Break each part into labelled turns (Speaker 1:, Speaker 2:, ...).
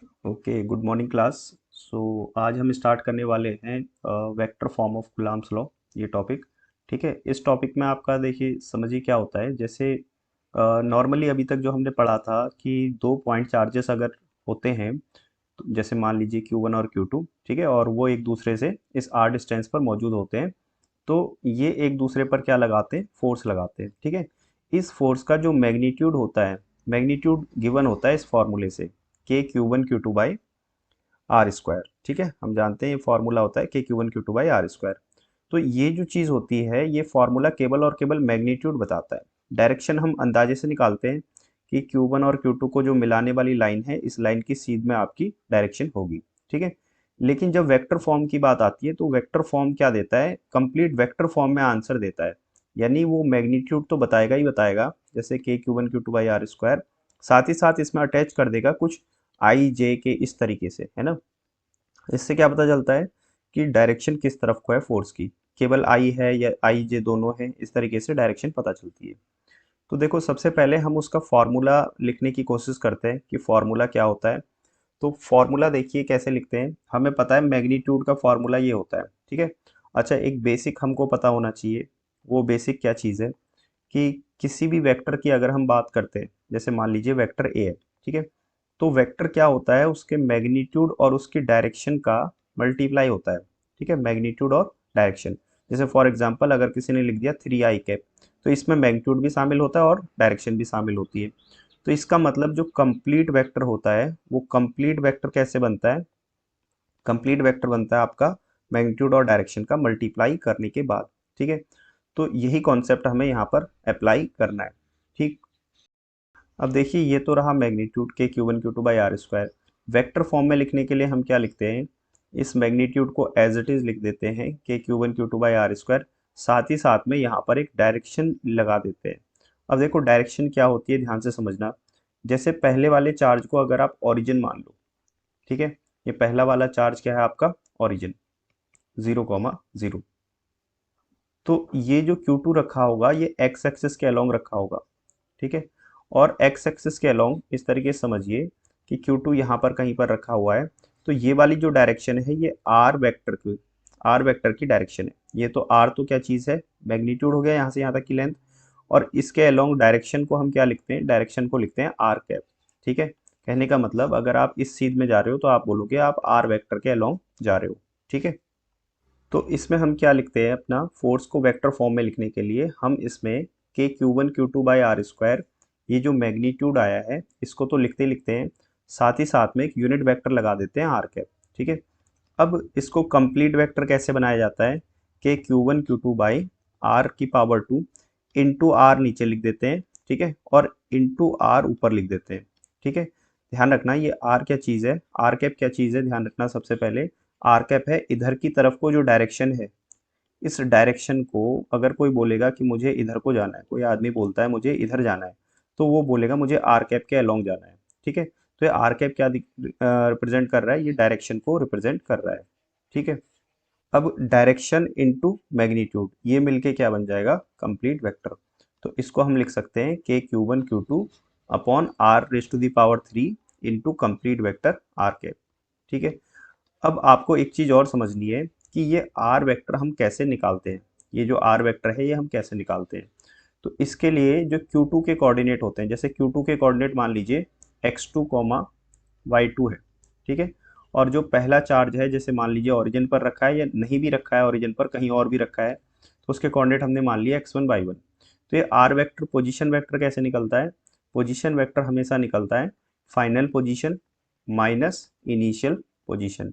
Speaker 1: Okay, good morning class. आज हम start करने वाले हैं vector form of Coulomb's law, ये टॉपिक। ठीक है, इस टॉपिक में आपका देखिए समझिए क्या होता है। जैसे नॉर्मली अभी तक जो हमने पढ़ा था कि दो पॉइंट चार्जेस अगर होते हैं, तो जैसे मान लीजिए Q1 और Q2, ठीक है, और वो एक दूसरे से इस r डिस्टेंस पर मौजूद होते हैं, तो ये एक दूसरे पर क्या लगाते हैं, फोर्स लगाते हैं। ठीक है, इस फोर्स का जो मैग्नीट्यूड होता है, मैग्नीट्यूड गिवन होता है इस फॉर्मूले से, K Q1 Q2 by r square. ठीक है, हम जानते हैं ये फॉर्मूला होता है K Q1 Q2 by r square. तो ये जो चीज़ होती है, ये फॉर्मूला केवल और केवल मैग्नीट्यूड बताता है। डायरेक्शन हम अंदाजे से निकालते हैं कि Q1 और Q2 को जो मिलाने वाली लाइन है, इस लाइन की सीध में आपकी डायरेक्शन होगी। ठीक है, लेकिन जब वेक्टर फॉर्म की बात आती है, तो वेक्टर फॉर्म क्या देता है, कंप्लीट वेक्टर फॉर्म में आंसर देता है। यानी वो मैग्नीट्यूड तो बताएगा ही बताएगा, जैसे K Q1 Q2 by r square, साथ ही साथ इसमें अटैच कर देगा कुछ आई जे के, इस तरीके से, है ना। इससे क्या पता चलता है कि डायरेक्शन किस तरफ को है फोर्स की, केवल आई है या आई जे दोनों है, इस तरीके से डायरेक्शन पता चलती है। तो देखो, सबसे पहले हम उसका फॉर्मूला लिखने की कोशिश करते हैं कि फॉर्मूला क्या होता है। तो फॉर्मूला देखिए कैसे लिखते हैं। हमें पता है मैग्नीट्यूड का फॉर्मूला ये होता है, ठीक है। अच्छा, एक बेसिक हमको पता होना चाहिए। वो बेसिक क्या चीज़ है कि किसी भी वेक्टर की अगर हम बात करते हैं, जैसे मान लीजिए वेक्टर ए है, ठीक है, तो वेक्टर क्या होता है, उसके मैग्नीट्यूड और उसकी डायरेक्शन का मल्टीप्लाई होता है। ठीक है, मैग्नीट्यूड और डायरेक्शन। जैसे फॉर एग्जांपल अगर किसी ने लिख दिया 3i कैप, तो इसमें मैग्नीट्यूड भी शामिल होता है और डायरेक्शन भी शामिल होती है। तो इसका मतलब जो कंप्लीट वेक्टर होता है, वो कंप्लीट वेक्टर कैसे बनता है, कंप्लीट वेक्टर बनता है आपका मैग्नीट्यूड और डायरेक्शन का मल्टीप्लाई करने के बाद। ठीक है, तो यही कॉन्सेप्ट हमें यहाँ पर अप्लाई करना है। ठीक, अब देखिए ये तो रहा magnitude K Q1 Q2 by r square. Vector form में लिखने के लिए हम क्या लिखते हैं, इस मैग्नीट्यूड को एज इट इज लिख देते हैं K Q1 Q2 by r square, साथ ही साथ में यहाँ पर एक डायरेक्शन लगा देते हैं। अब देखो डायरेक्शन क्या होती है, ध्यान से समझना। जैसे पहले वाले चार्ज को अगर आप ओरिजिन मान लो, ठीक है, ये पहला वाला चार्ज क्या है आपका, ओरिजिन, 0,0। तो ये जो Q2 रखा होगा, ये एक्स एक्सिस के अलोंग रखा होगा। ठीक है, और एक्स एक्सिस के अलोंग इस तरीके से समझिए कि Q2 यहाँ पर कहीं पर रखा हुआ है। तो ये वाली जो डायरेक्शन है, ये आर वेक्टर की डायरेक्शन है। ये तो आर तो क्या चीज़ है, मैग्नीट्यूड हो गया यहाँ से यहाँ तक की लेंथ। और इसके अलोंग डायरेक्शन को हम क्या लिखते हैं, डायरेक्शन को लिखते हैं आर कैप। ठीक है, कहने का मतलब अगर आप इस सीध में जा रहे हो, तो आप बोलोगे आप आर वेक्टर के अलोंग जा रहे हो। ठीक है, तो इसमें हम क्या लिखते हैं, अपना फोर्स को वेक्टर फॉर्म में लिखने के लिए हम इसमें K Q1 Q2 by r square, ये जो मैग्नीट्यूड आया है, इसको तो लिखते ही लिखते हैं, साथ ही साथ में एक यूनिट वेक्टर लगा देते हैं आर कैप। ठीक है, अब इसको कंप्लीट वेक्टर कैसे बनाया जाता है, K Q1 Q2 by r की पावर 2 इंटू आर नीचे लिख देते हैं, ठीक है, और इंटू आर ऊपर लिख देते हैं। ठीक है, ध्यान रखना ये आर क्या चीज़ है, आर कैप क्या चीज़ है, ध्यान रखना। सबसे पहले आर कैप है इधर की तरफ को जो डायरेक्शन है, इस डायरेक्शन को अगर कोई बोलेगा कि मुझे इधर को जाना है, कोई आदमी बोलता है मुझे इधर जाना है, तो वो बोलेगा मुझे आर कैप के अलोंग जाना है। ठीक है, तो ये आर कैप क्या रिप्रेजेंट कर रहा है, ये डायरेक्शन को रिप्रेजेंट कर रहा है। ठीक है, अब डायरेक्शन इनटू मैग्नीट्यूड, ये मिलके क्या बन जाएगा, कंप्लीट वेक्टर। तो इसको हम लिख सकते हैं K Q1 Q2 upon r raise to the power 3 into complete vector r cap. ठीक है, अब आपको एक चीज़ और समझनी है कि ये आर वेक्टर हम कैसे निकालते हैं। ये जो आर वेक्टर है, ये हम कैसे निकालते हैं। तो इसके लिए जो Q2 के कोऑर्डिनेट होते हैं, जैसे Q2 के कोऑर्डिनेट मान लीजिए x2 y2 है। ठीक है, और जो पहला चार्ज है, जैसे मान लीजिए ओरिजिन पर रखा है या नहीं भी रखा है, ओरिजिन पर कहीं और भी रखा है, तो उसके कोऑर्डिनेट हमने मान लिया x1 y1। तो ये आर वेक्टर पोजीशन वेक्टर कैसे निकलता है, पोजीशन वेक्टर हमेशा निकलता है final position minus initial position.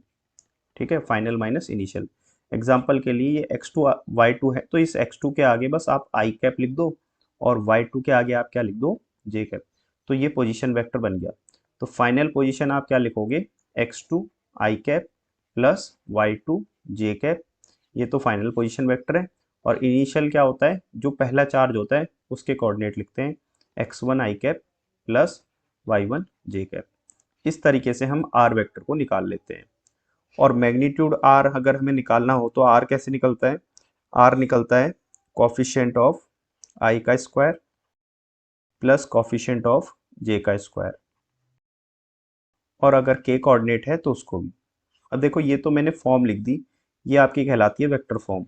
Speaker 1: ठीक है, फाइनल माइनस इनिशियल। एग्जाम्पल के लिए ये x2 y2 है, तो इस x2 के आगे बस आप आई कैप लिख दो, और y2 के आगे आप क्या लिख दो, जे कैप। तो ये पोजीशन वेक्टर बन गया। तो फाइनल पोजीशन आप क्या लिखोगे, x2 आई कैप प्लस y2 जे कैप। ये तो फाइनल पोजीशन वेक्टर है। और इनिशियल क्या होता है, जो पहला चार्ज होता है उसके कोऑर्डिनेट लिखते हैं x1 आई कैप प्लस y1 जे कैप। इस तरीके से हम आर वेक्टर को निकाल लेते हैं। और मैग्नीट्यूड आर अगर हमें निकालना हो, तो आर कैसे निकलता है, आर निकलता है कॉफिशिएंट ऑफ आई का स्क्वायर प्लस कॉफिशिएंट ऑफ जे का स्क्वायर। और अगर के कोऑर्डिनेट है तो उसको भी। अब देखो ये तो मैंने फॉर्म लिख दी, ये आपकी कहलाती है वेक्टर फॉर्म।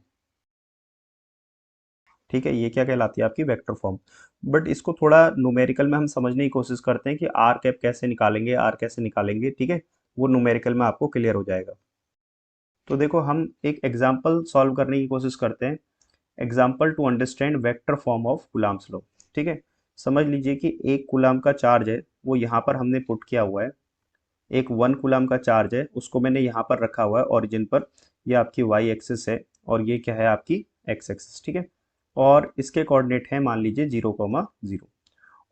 Speaker 1: ठीक है, ये क्या कहलाती है आपकी वेक्टर फॉर्म। बट इसको थोड़ा न्यूमेरिकल में हम समझने की कोशिश करते हैं कि आर कैप कैसे निकालेंगे, आर कैसे निकालेंगे, ठीक है। वो न्यूमेरिकल में आपको क्लियर हो जाएगा। तो देखो हम एक एग्जाम्पल सॉल्व करने की कोशिश करते हैं। Example to understand vector form of Coulomb's law. ठीक है, समझ लीजिए कि एक कूलम्ब का चार्ज है, वो यहाँ पर हमने पुट किया हुआ है। एक 1 कूलम्ब का चार्ज है, उसको मैंने यहाँ पर रखा हुआ है ओरिजिन पर। ये आपकी वाई एक्सिस है और ये क्या है आपकी एक्स एक्सिस। ठीक है, और इसके कोऑर्डिनेट है मान लीजिए 0,0।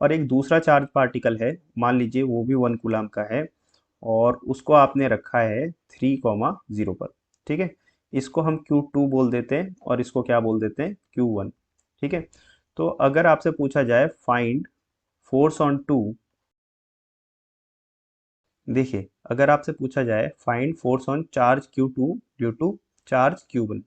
Speaker 1: और एक दूसरा चार्ज पार्टिकल है, मान लीजिए वो भी 1 कूलम्ब का है, और उसको आपने रखा है 3,0 पर। ठीक है, इसको हम Q2 बोल देते हैं और इसको क्या बोल देते हैं Q1। ठीक है, तो अगर आपसे पूछा जाए फाइंड फोर्स ऑन टू, देखिए अगर आपसे पूछा जाए find force on charge Q2 due to charge Q1।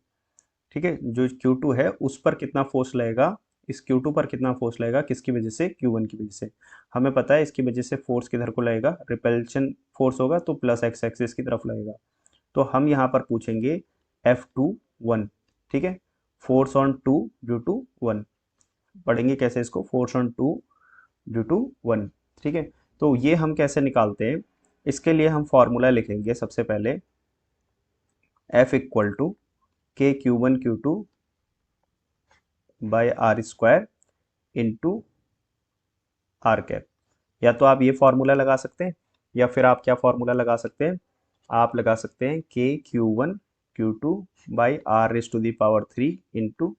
Speaker 1: ठीक है, जो Q2 है उस पर कितना फोर्स लगेगा, इस Q2 पर कितना फोर्स लगेगा, किसकी वजह से, Q1 की वजह से। हमें पता है इसकी वजह से फोर्स किधर को लगेगा, रिपल्शन फोर्स होगा तो प्लस एक्स एक्सिस की तरफ लगेगा। तो हम यहाँ पर पूछेंगे F2 1। ठीक है, force on two due to one. पढ़ेंगे कैसे इसको, force on two due to one. ठीक है, तो ये हम कैसे निकालते हैं, इसके लिए हम फॉर्मूला लिखेंगे सबसे पहले। F equal to K Q1 Q2 by r square into r cap. या तो आप ये फॉर्मूला लगा सकते हैं, या फिर आप क्या फॉर्मूला लगा सकते हैं, आप लगा सकते हैं K Q1 Q2 by r raise to the power 3 into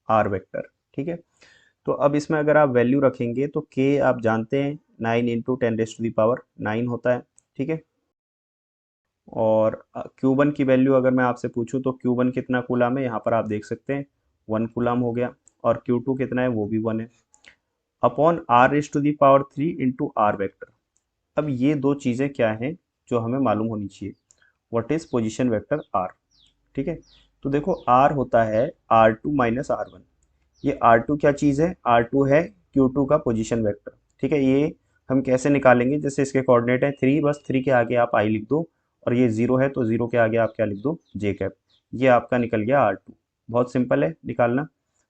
Speaker 1: r vector. ठीक है, तो अब इसमें अगर आप वैल्यू रखेंगे तो K आप जानते हैं 9 इंटू 10⁻⁹ होता है। ठीक है, और Q1 की वैल्यू अगर मैं आपसे पूछूं तो Q1 कितना कूलम है, यहाँ पर आप देख सकते हैं 1 कूलम हो गया, और Q2 कितना है, वो भी 1 है, upon r raise to the power 3 into r vector. अब ये दो चीज़ें क्या हैं जो हमें मालूम होनी चाहिए, what is position vector r. ठीक है, तो देखो आर होता है R2 - R1। ये R2 क्या चीज़ है, R2 है Q2 का पोजीशन वेक्टर। ठीक है, ये हम कैसे निकालेंगे, जैसे इसके कोऑर्डिनेट है 3, बस 3 के आगे आप आई लिख दो, और ये 0 है तो 0 के आगे आप क्या लिख दो, जे कैप। ये आपका निकल गया R2। बहुत सिंपल है निकालना।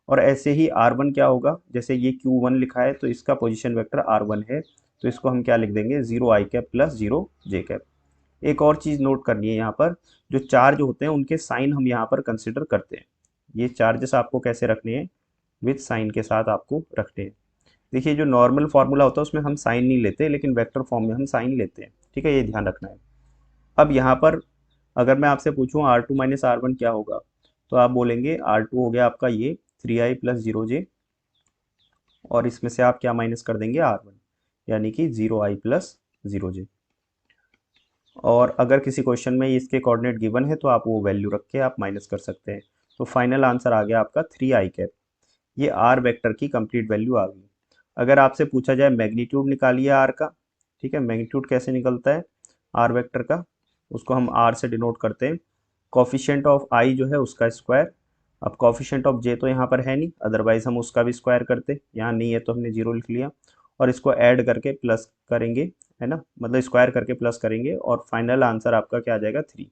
Speaker 1: और ऐसे ही R1 क्या होगा, जैसे ये Q1 लिखा है तो इसका पोजीशन वेक्टर R1 है, तो इसको हम क्या लिख देंगे, 0 आई कैप प्लस 0 जे कैप। एक और चीज़ नोट करनी है यहाँ पर, जो चार्ज होते हैं उनके साइन हम यहाँ पर कंसिडर करते हैं। ये चार्जेस आपको कैसे रखने हैं, विथ साइन के साथ आपको रखने हैं। देखिए जो नॉर्मल फार्मूला होता है उसमें हम साइन नहीं लेते, लेकिन वेक्टर फॉर्म में हम साइन लेते हैं। ठीक है, ये ध्यान रखना है। अब यहाँ पर अगर मैं आपसे पूछूं R2 - R1 क्या होगा, तो आप बोलेंगे R2 हो गया आपका ये 3i प्लस 0j, और इसमें से आप क्या माइनस कर देंगे, R1, यानी कि 0i प्लस 0j। और अगर किसी क्वेश्चन में इसके कोऑर्डिनेट गिवन है तो आप वो वैल्यू रख के आप माइनस कर सकते हैं। तो फाइनल आंसर आ गया आपका 3i कैप। ये आर वेक्टर की कंप्लीट वैल्यू आ गई। अगर आपसे पूछा जाए मैग्नीट्यूड निकालिए आर का। ठीक है, मैग्नीट्यूड कैसे निकलता है आर वेक्टर का, उसको हम आर से डिनोट करते हैं। कॉफिशिएंट ऑफ आई जो है उसका स्क्वायर। अब कॉफिशिएंट ऑफ जे तो यहाँ पर है नहीं, अदरवाइज हम उसका भी स्क्वायर करते, यहाँ नहीं है तो हमने 0 लिख लिया। और इसको ऐड करके प्लस करेंगे, है ना, मतलब स्क्वायर करके प्लस करेंगे, और फाइनल आंसर आपका क्या आ जाएगा, 3।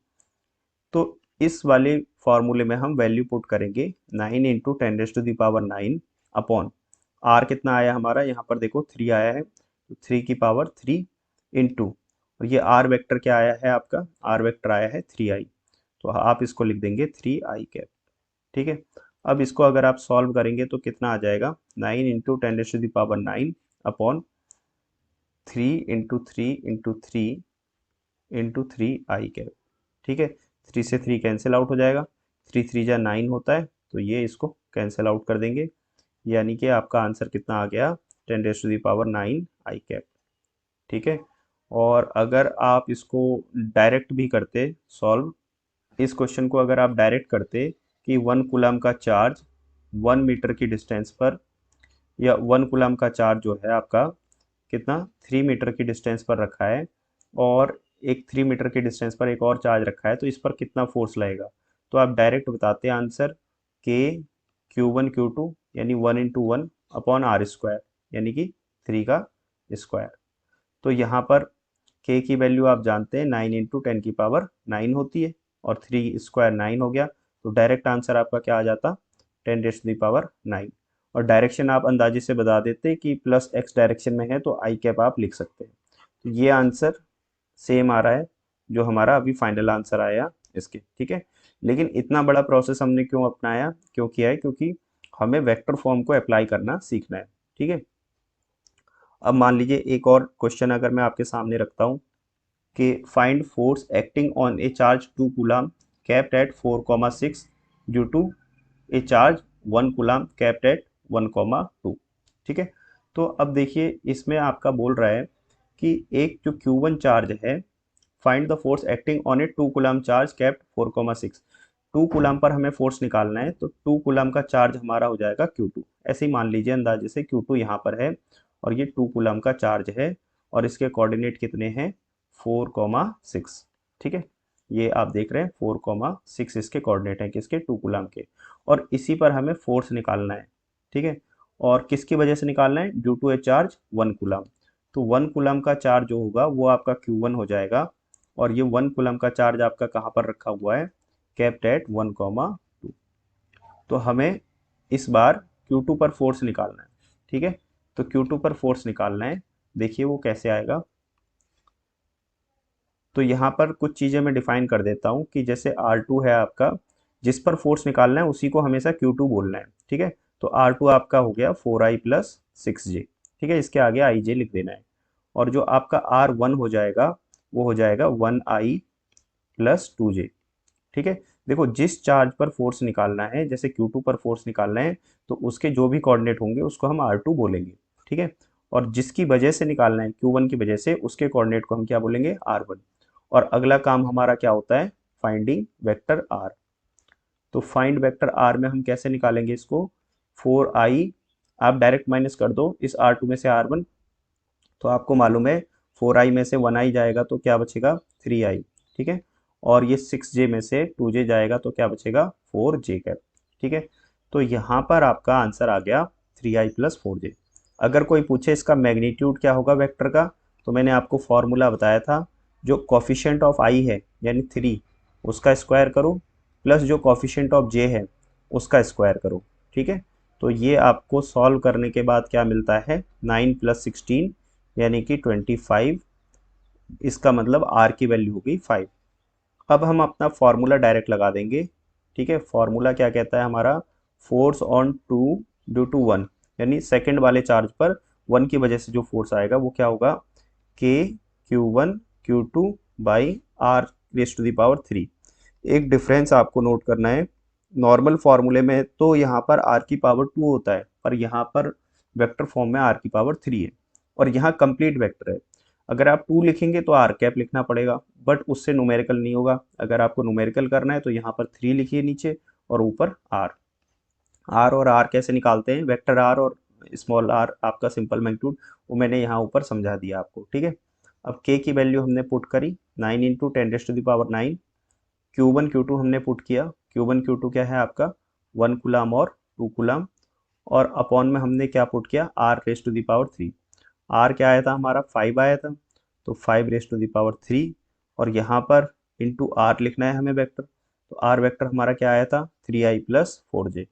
Speaker 1: तो इस वाले फॉर्मूले में हम वैल्यू पुट करेंगे 9 इंटू 10⁻⁹ अपॉन आर कितना आया हमारा, यहाँ पर देखो 3 आया है, तो 3 की पावर 3 इंटू, और ये आर वेक्टर क्या आया है आपका, आर वेक्टर आया है 3i, तो आप इसको लिख देंगे 3i कैप। ठीक है, अब इसको अगर आप सॉल्व करेंगे तो कितना आ जाएगा, 9 into 10⁻⁹ upon 3 into 3 into 3 cap. ठीक है, 3 से 3 कैंसिल आउट हो जाएगा, 3 3 जा 9 होता है, तो ये इसको कैंसिल आउट कर देंगे, यानी कि आपका आंसर कितना आ गया, 10⁻⁹ ठीक है। और अगर आप इसको डायरेक्ट भी करते सॉल्व, इस क्वेश्चन को अगर आप डायरेक्ट करते कि 1 कूलम का चार्ज 1 मीटर की डिस्टेंस पर, या 1 कूलम का चार्ज जो है आपका कितना, 3 मीटर की डिस्टेंस पर रखा है, और एक 3 मीटर की डिस्टेंस पर एक और चार्ज रखा है, तो इस पर कितना फोर्स लगेगा, तो आप डायरेक्ट बताते हैं आंसर K Q1 Q2 यानी 1 इंटू 1 अपॉन आर स्क्वायर, यानी कि 3 का स्क्वायर। तो यहाँ पर के की वैल्यू आप जानते हैं 9 इंटू 10⁹ होती है, और 3 स्क्वायर 9 हो गया, तो डायरेक्ट आंसर आपका क्या आ जाता, 10⁹9। और डायरेक्शन आप अंदाजे से बता देते कि प्लस एक्स डायरेक्शन में है तो आई कैप आप लिख सकते हैं। तो ये आंसर सेम आ रहा है जो हमारा अभी फाइनल आंसर आया इसके, ठीक है। लेकिन इतना बड़ा प्रोसेस हमने क्यों अपनाया, क्यों किया है, क्योंकि हमें वेक्टर फॉर्म को अप्लाई करना सीखना है, ठीक है। अब मान लीजिए एक और क्वेश्चन अगर मैं आपके सामने रखता हूँ कि find force acting on a charge 2 coulomb kept at 4,6 due to a charge 1 coulomb kept at 1,2, ठीक है। तो अब देखिए इसमें आपका बोल रहा है कि एक जो Q1 चार्ज है, find the force acting on A 2 coulomb charge kept 4,6, 2 coulomb per हमें फोर्स निकालना है, तो 2 कूलम का चार्ज हमारा हो जाएगा Q2। ऐसे ही मान लीजिए अंदाजे से Q2 यहाँ पर है और ये 2 कूलम का चार्ज है और इसके कोऑर्डिनेट कितने हैं, 4,6, ठीक है। ये आप देख रहे हैं 4,6 इसके कोऑर्डिनेट हैं किसके, 2 कूलम के, और इसी पर हमें फोर्स निकालना है, ठीक है। और किसकी वजह से निकालना है, due to a charge 1 coulomb. तो 1 कूलम का चार्ज जो होगा वो आपका Q1 हो जाएगा, और ये 1 कूलम का चार्ज आपका कहाँ पर रखा हुआ है, केप्ट एट 1,2। तो हमें इस बार Q2 पर फोर्स निकालना है, ठीक है। तो Q2 पर फोर्स निकालना है, देखिए वो कैसे आएगा। तो यहाँ पर कुछ चीज़ें मैं डिफाइन कर देता हूँ कि जैसे R2 है आपका, जिस पर फोर्स निकालना है उसी को हमेशा Q2 बोलना है, ठीक है। तो R2 आपका हो गया 4i प्लस 6j, ठीक है, इसके आगे ij लिख देना है। और जो आपका R1 हो जाएगा वो हो जाएगा 1i प्लस 2j, ठीक है। देखो जिस चार्ज पर फोर्स निकालना है, जैसे Q2 पर फोर्स निकालना है, तो उसके जो भी कोऑर्डिनेट होंगे उसको हम R2 बोलेंगे, ठीक है। और जिसकी वजह से निकालना है Q1 की वजह से, उसके कोऑर्डिनेट को हम क्या बोलेंगे, R1। और अगला काम हमारा क्या होता है, फाइंडिंग वेक्टर R। तो फाइंड वेक्टर R में हम कैसे निकालेंगे इसको, 4i, आप डायरेक्ट माइनस कर दो इस R2 में से R1, तो आपको मालूम है 4i में से 1i जाएगा तो क्या बचेगा, 3i, ठीक है। और ये 6j में से 2j जाएगा तो क्या बचेगा, 4j कैप, ठीक है। तो यहाँ पर आपका आंसर आ गया 3i प्लस 4j। अगर कोई पूछे इसका मैग्नीट्यूड क्या होगा वेक्टर का, तो मैंने आपको फॉर्मूला बताया था, जो कॉफिशिएंट ऑफ i है यानी 3, उसका स्क्वायर करो, प्लस जो कॉफिशिएंट ऑफ j है उसका स्क्वायर करो, ठीक है। तो ये आपको सॉल्व करने के बाद क्या मिलता है, 9 प्लस 16 यानी कि 25, इसका मतलब R की वैल्यू हो गई 5। अब हम अपना फॉर्मूला डायरेक्ट लगा देंगे, ठीक है। फॉर्मूला क्या कहता है हमारा, फोर्स ऑन 2 ड्यू टू 1, यानी सेकंड वाले चार्ज पर 1 की वजह से जो फोर्स आएगा वो क्या होगा, K Q1 Q2 by R raise to the power 3। एक डिफरेंस आपको नोट करना है, नॉर्मल फार्मूले में तो यहाँ पर R की पावर 2 होता है, पर यहाँ पर वेक्टर फॉर्म में R की पावर 3 है, और यहाँ कंप्लीट वेक्टर है। अगर आप 2 लिखेंगे तो R कैप लिखना पड़ेगा, बट उससे न्यूमेरिकल नहीं होगा। अगर आपको न्यूमेरिकल करना है तो यहाँ पर 3 लिखिए नीचे और ऊपर R। R और R कैसे निकालते हैं, वेक्टर R और स्मॉल r आपका सिंपल मैग्नीट्यूड, वो मैंने यहाँ ऊपर समझा दिया आपको, ठीक है। अब K की वैल्यू हमने पुट करी 9 इंटू 10⁻⁹, Q1 Q2 हमने पुट किया, Q1 Q2 क्या है आपका 1 कूलम और 2 कूलम, और अपॉन में हमने क्या पुट किया, R raise to the power 3। R क्या आया था हमारा, 5 आया था, तो 5 रेज टू द पावर 3, और यहाँ पर इंटू R लिखना है हमें वेक्टर, तो R वेक्टर हमारा क्या आया था, 3i प्लस 4j।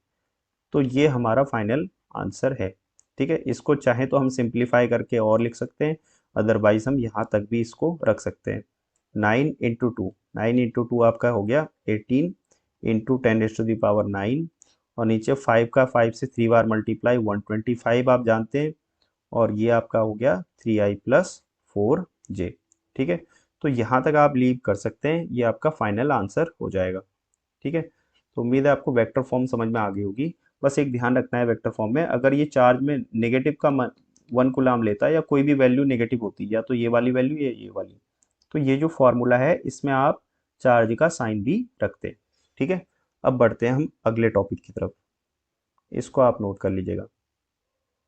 Speaker 1: तो ये हमारा फाइनल आंसर है, ठीक है। इसको चाहे तो हम सिंप्लीफाई करके और लिख सकते हैं, अदरवाइज हम यहाँ तक भी इसको रख सकते हैं। 9 इंटू 2 आपका हो गया 18 इंटू 10⁻⁹, और नीचे 5 का 5 से 3 बार मल्टीप्लाई 125 आप जानते हैं, और ये आपका हो गया 3i प्लस 4j, ठीक है। तो यहाँ तक आप लीव कर सकते हैं, ये आपका फाइनल आंसर हो जाएगा, ठीक है। तो उम्मीद है आपको वेक्टर फॉर्म समझ में आ गई होगी। बस एक ध्यान रखना है वेक्टर फॉर्म में, अगर ये चार्ज में नेगेटिव का 1 कूलम लेता है या कोई भी वैल्यू नेगेटिव होती है, या तो ये वाली वैल्यू या ये वाली, तो ये जो फॉर्मूला है इसमें आप चार्ज का साइन भी रखते हैं, ठीक है। अब बढ़ते हैं हम अगले टॉपिक की तरफ, इसको आप नोट कर लीजिएगा।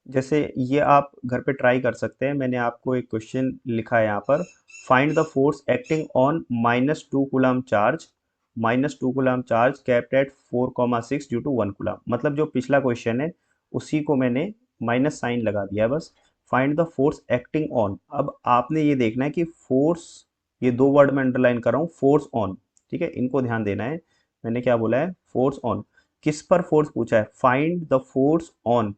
Speaker 1: जैसे ये आप घर पे ट्राई कर सकते हैं, मैंने आपको एक क्वेश्चन लिखा है यहाँ पर, find the force acting on -2 coulomb charge, -2 coulomb charge kept at 4,6 due to 1 coulomb. मतलब जो पिछला क्वेश्चन है उसी को मैंने माइनस साइन लगा दिया है बस, find the force acting on. अब आपने ये देखना है कि फोर्स, ये दो वर्ड में अंडरलाइन कर रहा हूँ, फोर्स ऑन, ठीक है, इनको ध्यान देना है। मैंने क्या बोला है, फोर्स ऑन। किस पर फोर्स पूछा है, find the force on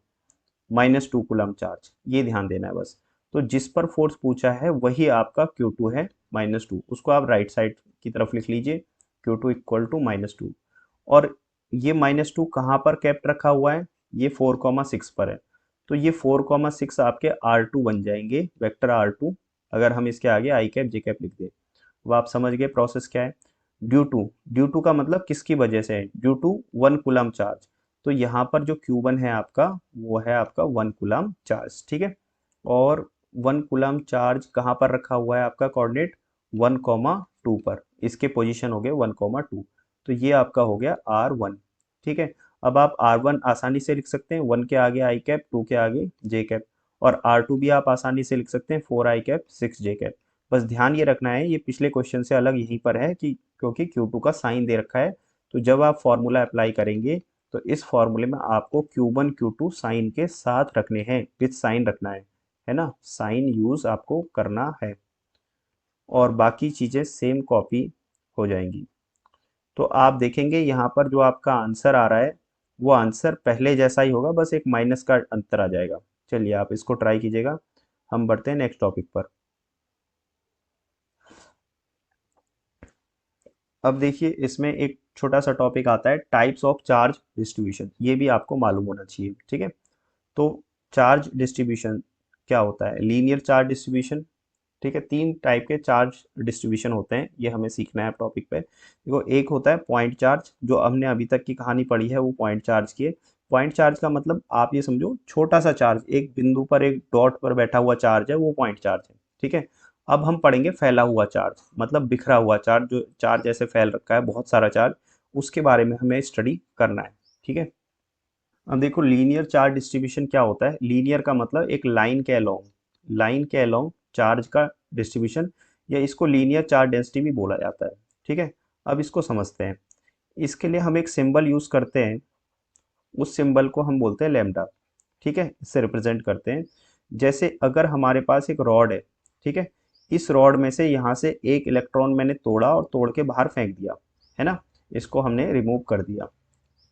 Speaker 1: -2 coulomb charge, ये ध्यान देना है बस। तो जिस पर फोर्स पूछा है वही आपका Q2 है -2, उसको आप राइट साइड की तरफ लिख लीजिए, Q2 इक्वल टू -2। और ये -2 कहाँ पर कैप्ट रखा हुआ है, ये 4,6 पर है। तो ये 4,6 आपके R2 बन जाएंगे, वेक्टर R2, अगर हम इसके आगे आई कैप जे कैप लिख दें। अब आप समझ गए प्रोसेस क्या है। ड्यू टू का मतलब किसकी वजह से है, ड्यू टू 1 कूलम चार्ज। तो यहाँ पर जो Q1 है आपका, वो है आपका 1 कूलम चार्ज, ठीक है। और 1 कूलम चार्ज कहाँ पर रखा हुआ है आपका कोऑर्डिनेट, 1,2 पर, इसके पोजीशन हो गए 1,2। तो ये आपका हो गया R1, ठीक है। अब आप R1 आसानी से लिख सकते हैं, 1 के आगे आई कैप, 2 के आगे जे कैप। और R2 भी आप आसानी से लिख सकते हैं, 4 आई कैप 6 जे कैप। बस ध्यान ये रखना है, ये पिछले क्वेश्चन से अलग यहीं पर है कि क्योंकि Q2 का साइन दे रखा है। तो जब आप फॉर्मूला अप्लाई करेंगे तो इस फॉर्मूले में आपको Q1 Q2 साइन के साथ रखने हैं, विथ साइन रखना है ना, साइन यूज आपको करना है, और बाकी चीजें सेम कॉपी हो जाएंगी। तो आप देखेंगे यहाँ पर जो आपका आंसर आ रहा है, वो आंसर पहले जैसा ही होगा, बस एक माइनस का अंतर आ जाएगा। चलिए आप इसको ट्राई कीजिएगा। हम बढ़ते हैं नेक्स्ट टॉपिक पर। अब देखिए इसमें एक छोटा सा टॉपिक आता है, टाइप्स ऑफ चार्ज डिस्ट्रीब्यूशन, ये भी आपको मालूम होना चाहिए, ठीक है। तो चार्ज डिस्ट्रीब्यूशन क्या होता है, लीनियर चार्ज डिस्ट्रीब्यूशन, ठीक है। 3 टाइप के चार्ज डिस्ट्रीब्यूशन होते हैं, ये हमें सीखना है टॉपिक पे। देखो एक होता है पॉइंट चार्ज, जो हमने अभी तक की कहानी पढ़ी है वो पॉइंट चार्ज की है। पॉइंट चार्ज का मतलब आप ये समझो, छोटा सा चार्ज, एक बिंदु पर एक डॉट पर बैठा हुआ चार्ज है, वो पॉइंट चार्ज है, ठीक है। अब हम पढ़ेंगे फैला हुआ चार्ज, मतलब बिखरा हुआ चार्ज, जो चार्ज ऐसे फैल रखा है, बहुत सारा चार्ज, उसके बारे में हमें स्टडी करना है, ठीक है। अब देखो लीनियर चार्ज डिस्ट्रीब्यूशन क्या होता है, लीनियर का मतलब एक लाइन के अलोंग, लाइन के अलोंग चार्ज का डिस्ट्रीब्यूशन, या इसको लीनियर चार्ज डेंसिटी भी बोला जाता है, ठीक है। अब इसको समझते हैं। इसके लिए हम एक सिंबल यूज करते हैं, उस सिंबल को हम बोलते हैं लैम्डा, ठीक है, इससे रिप्रेजेंट करते हैं। जैसे अगर हमारे पास एक रॉड है, ठीक है, इस रॉड में से यहाँ से एक इलेक्ट्रॉन मैंने तोड़ा और तोड़ के बाहर फेंक दिया, है ना, इसको हमने रिमूव कर दिया।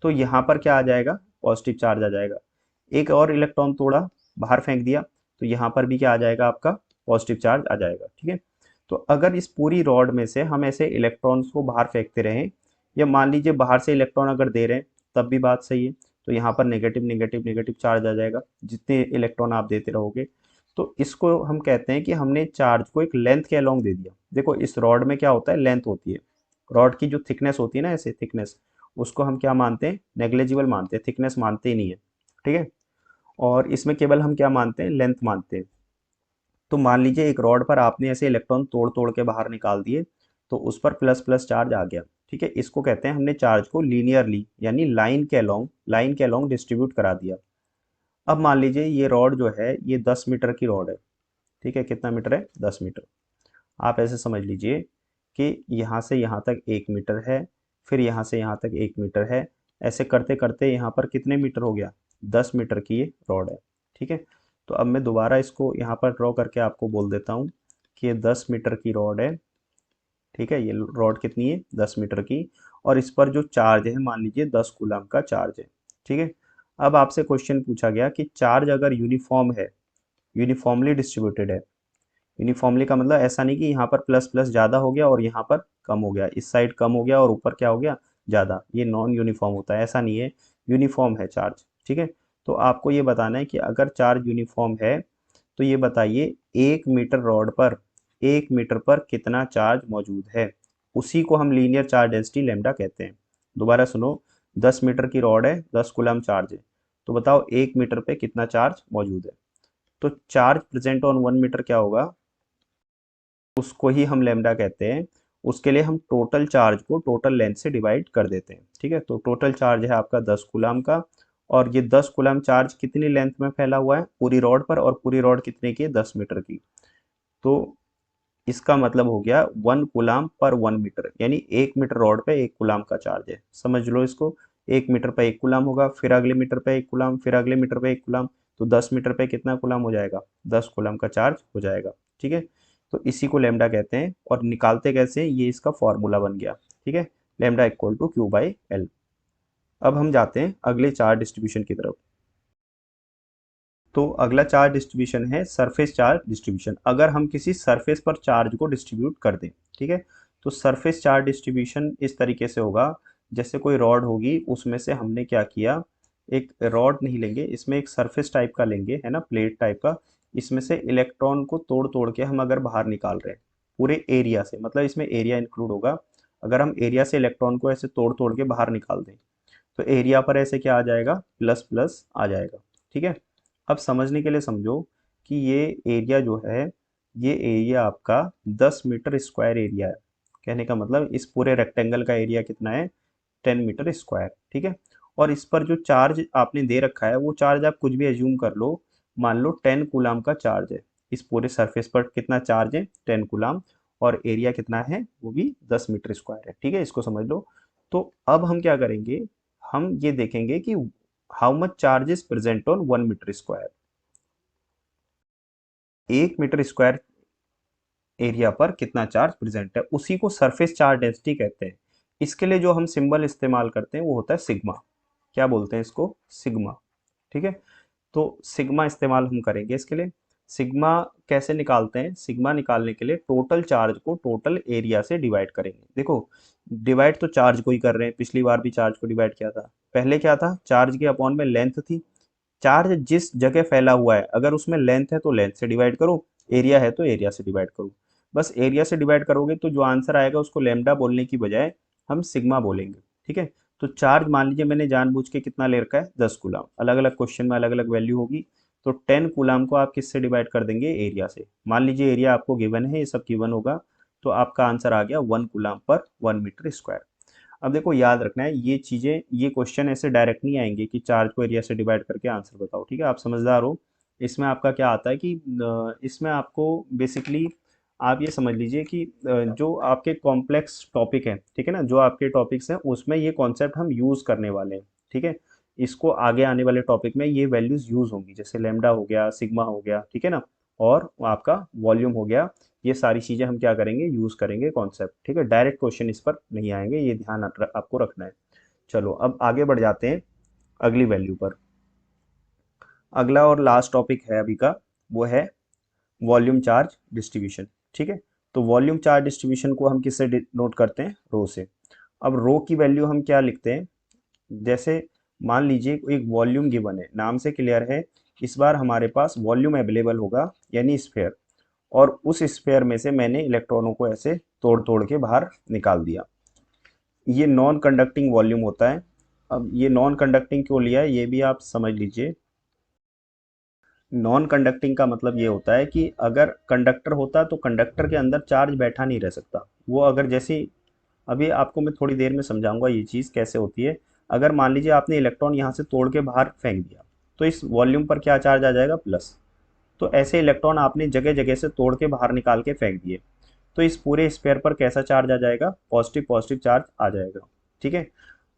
Speaker 1: तो यहाँ पर क्या आ जाएगा, पॉजिटिव चार्ज आ जाएगा। एक और इलेक्ट्रॉन तोड़ा, बाहर फेंक दिया, तो यहाँ पर भी क्या आ जाएगा, आपका पॉजिटिव चार्ज आ जाएगा, ठीक है। तो अगर इस पूरी रॉड में से हम ऐसे इलेक्ट्रॉन्स को बाहर फेंकते रहें, या मान लीजिए बाहर से इलेक्ट्रॉन अगर दे रहे हैं, तब भी बात सही है। तो यहाँ पर नेगेटिव नेगेटिव नेगेटिव चार्ज आ जाएगा, जितने इलेक्ट्रॉन आप देते रहोगे। तो इसको हम कहते हैं कि हमने चार्ज को एक लेंथ के अलोंग दे दिया। देखो इस रॉड में क्या होता है, लेंथ होती है, रॉड की जो थिकनेस होती है ना, ऐसे थिकनेस, उसको हम क्या मानते हैं, नेग्लेजिबल मानते हैं, थिकनेस मानते ही नहीं है, ठीक है। और इसमें केवल हम क्या मानते हैं, लेंथ मानते हैं। तो मान लीजिए एक रॉड पर आपने ऐसे इलेक्ट्रॉन तोड़ तोड़ के बाहर निकाल दिए, तो उस पर प्लस प्लस चार्ज आ गया, ठीक है। इसको कहते हैं हमने चार्ज को लीनियरली, यानी लाइन के अलोंग डिस्ट्रीब्यूट करा दिया। अब मान लीजिए ये रॉड जो है, ये 10 मीटर की रॉड है, ठीक है, कितना मीटर है, 10 मीटर। आप ऐसे समझ लीजिए कि यहाँ से यहाँ तक 1 मीटर है, फिर यहाँ से यहाँ तक 1 मीटर है, ऐसे करते करते यहाँ पर कितने मीटर हो गया, 10 मीटर की ये रॉड है, ठीक है। तो अब मैं दोबारा इसको यहाँ पर ड्रॉ करके आपको बोल देता हूँ कि ये 10 मीटर की रॉड है, ठीक है। ये रॉड कितनी है, 10 मीटर की, और इस पर जो चार्ज है मान लीजिए 10 कूलम का चार्ज है, ठीक है। अब आपसे क्वेश्चन पूछा गया कि चार्ज अगर यूनिफॉर्म है, यूनिफॉर्मली डिस्ट्रीब्यूटेड है, यूनिफॉर्मली का मतलब ऐसा नहीं कि यहाँ पर प्लस प्लस ज़्यादा हो गया और यहाँ पर कम हो गया, इस साइड कम हो गया और ऊपर क्या हो गया, ज़्यादा, ये नॉन यूनिफॉर्म होता है, ऐसा नहीं है, यूनिफॉर्म है चार्ज, ठीक है। तो आपको ये बताना है कि अगर चार्ज यूनिफॉर्म है, तो ये बताइए 1 मीटर रॉड पर, 1 मीटर पर कितना चार्ज मौजूद है, उसी को हम लीनियर चार्ज डेंसिटी लैम्डा कहते हैं। दोबारा सुनो, 10 मीटर की रॉड है, 10 कूलम चार्ज है, तो बताओ 1 मीटर पे कितना चार्ज मौजूद है। तो चार्ज प्रेजेंट ऑन 1 मीटर क्या होगा, उसको ही हम लैम्डा कहते हैं। उसके लिए हम टोटल चार्ज को टोटल लेंथ से डिवाइड कर देते हैं, ठीक है। तो टोटल चार्ज है आपका 10 कूलम का, और ये 10 कूलम चार्ज कितनी लेंथ में फैला हुआ है, पूरी रॉड पर, और पूरी रॉड कितने की है, 10 मीटर की। तो इसका मतलब हो गया 1 कूलम पर 1 मीटर, यानी 1 मीटर रॉड पे 1 कूलम का चार्ज है, समझ लो इसको। 1 मीटर पे 1 कूलम होगा, फिर अगले मीटर पे 1 कूलम, फिर अगले मीटर पे 1 कूलम, तो 10 मीटर पे कितना कूलम हो जाएगा, 10 कूलम का चार्ज हो जाएगा। ठीक है, तो इसी को लैम्डा कहते हैं। और निकालते कैसे, ये इसका फॉर्मूला बन गया। ठीक है, lambda equal to q by l. अब हम जाते हैं अगले चार्ज डिस्ट्रीब्यूशन की तरफ। तो अगला चार्ज डिस्ट्रीब्यूशन है सरफेस चार्ज डिस्ट्रीब्यूशन। अगर हम किसी सरफेस पर चार्ज को डिस्ट्रीब्यूट कर दें, ठीक है, तो सरफेस चार्ज डिस्ट्रीब्यूशन इस तरीके से होगा, जैसे कोई रॉड होगी, उसमें से हमने क्या किया, एक रॉड नहीं लेंगे, इसमें एक सरफेस टाइप का लेंगे, है ना, प्लेट टाइप का। इसमें से इलेक्ट्रॉन को तोड़ तोड़ के हम अगर बाहर निकाल रहे हैं पूरे एरिया से, मतलब इसमें एरिया इंक्लूड होगा। अगर हम एरिया से इलेक्ट्रॉन को ऐसे तोड़ तोड़ के बाहर निकाल दें, तो एरिया पर ऐसे क्या आ जाएगा, प्लस प्लस आ जाएगा। ठीक है, अब समझने के लिए समझो कि ये एरिया जो है, ये एरिया आपका 10 मीटर स्क्वायर एरिया है। कहने का मतलब इस पूरे रेक्टेंगल का एरिया कितना है, 10 मीटर स्क्वायर। ठीक है, और इस पर जो चार्ज आपने दे रखा है, वो चार्ज आप कुछ भी एज्यूम कर लो। मान लो 10 कूलाम का चार्ज है, इस पूरे सरफेस पर कितना चार्ज है, 10 कूलाम, और एरिया कितना है, वो भी 10 मीटर स्क्वायर है। ठीक है, इसको समझ लो। तो अब हम क्या करेंगे, हम ये देखेंगे कि how much charge is present on 1 metre square. 1 metre square area पर कितना चार्ज प्रेजेंट है, उसी को सरफेस चार्ज डेंसिटी कहते हैं। इसके लिए जो हम सिंबल इस्तेमाल करते हैं वो होता है सिग्मा। क्या बोलते हैं इसको, सिग्मा। ठीक है, तो सिग्मा इस्तेमाल हम करेंगे इसके लिए। सिग्मा कैसे निकालते हैं, सिग्मा निकालने के लिए टोटल चार्ज को टोटल एरिया से डिवाइड करेंगे। देखो, डिवाइड तो चार्ज को ही कर रहे हैं, पिछली बार भी चार्ज को डिवाइड किया था। पहले क्या था, चार्ज के अपॉन में लेंथ थी। चार्ज जिस जगह फैला हुआ है, अगर उसमें लेंथ है तो लेंथ से डिवाइड करो, एरिया है तो एरिया से डिवाइड करो। बस एरिया से डिवाइड करोगे तो जो आंसर आएगा उसको लैम्डा बोलने की बजाय हम सिग्मा बोलेंगे। ठीक है, तो चार्ज मान लीजिए मैंने जानबूझ के कितना ले रखा है, 10 कूलाम। अलग अलग क्वेश्चन में अलग अलग वैल्यू होगी। तो 10 कूलाम को आप किससे डिवाइड कर देंगे, एरिया से। मान लीजिए एरिया आपको गिवन है, ये सब गिवन होगा, तो आपका आंसर आ गया 1 कूलाम पर 1 मीटर स्क्वायर। अब देखो, याद रखना है ये चीज़ें, ये क्वेश्चन ऐसे डायरेक्ट नहीं आएंगे कि चार्ज को एरिया से डिवाइड करके आंसर बताओ। ठीक है, आप समझदार हो। इसमें आपका क्या आता है कि इसमें आपको बेसिकली आप ये समझ लीजिए कि जो आपके कॉम्प्लेक्स टॉपिक हैं, ठीक है ना, जो आपके टॉपिक्स हैं उसमें ये कॉन्सेप्ट हम यूज़ करने वाले हैं। ठीक है, इसको आगे आने वाले टॉपिक में ये वैल्यूज़ यूज़ होंगी, जैसे लेमडा हो गया, सिग्मा हो गया, ठीक है ना, और आपका वॉल्यूम हो गया। ये सारी चीज़ें हम क्या करेंगे, यूज़ करेंगे कॉन्सेप्ट। ठीक है, डायरेक्ट क्वेश्चन इस पर नहीं आएंगे, ये ध्यान आपको रखना है। चलो अब आगे बढ़ जाते हैं अगली वैल्यू पर। अगला और लास्ट टॉपिक है अभी का, वो है वॉल्यूम चार्ज डिस्ट्रीब्यूशन। ठीक है, तो वॉल्यूम चार्ज डिस्ट्रीब्यूशन को हम किससे नोट करते हैं, रो से। अब रो की वैल्यू हम क्या लिखते हैं, जैसे मान लीजिए एक वॉल्यूम गिवन है, नाम से क्लियर है, इस बार हमारे पास वॉल्यूम अवेलेबल होगा, यानी स्फेयर। और उस स्फेयर में से मैंने इलेक्ट्रॉनों को ऐसे तोड़ तोड़ के बाहर निकाल दिया। ये नॉन कंडक्टिंग वॉल्यूम होता है। अब ये नॉन कंडक्टिंग क्यों लिया है, ये भी आप समझ लीजिए। नॉन कंडक्टिंग का मतलब ये होता है कि अगर कंडक्टर होता तो कंडक्टर के अंदर चार्ज बैठा नहीं रह सकता। वो अगर जैसे, अभी आपको मैं थोड़ी देर में समझाऊंगा ये चीज़ कैसे होती है। अगर मान लीजिए आपने इलेक्ट्रॉन यहाँ से तोड़ के बाहर फेंक दिया, तो इस वॉल्यूम पर क्या चार्ज आ जाएगा, प्लस। तो ऐसे इलेक्ट्रॉन आपने जगह जगह से तोड़ के बाहर निकाल के फेंक दिए, तो इस पूरे स्फेयर पर कैसा चार्ज आ जाएगा, पॉजिटिव पॉजिटिव चार्ज आ जाएगा। ठीक है,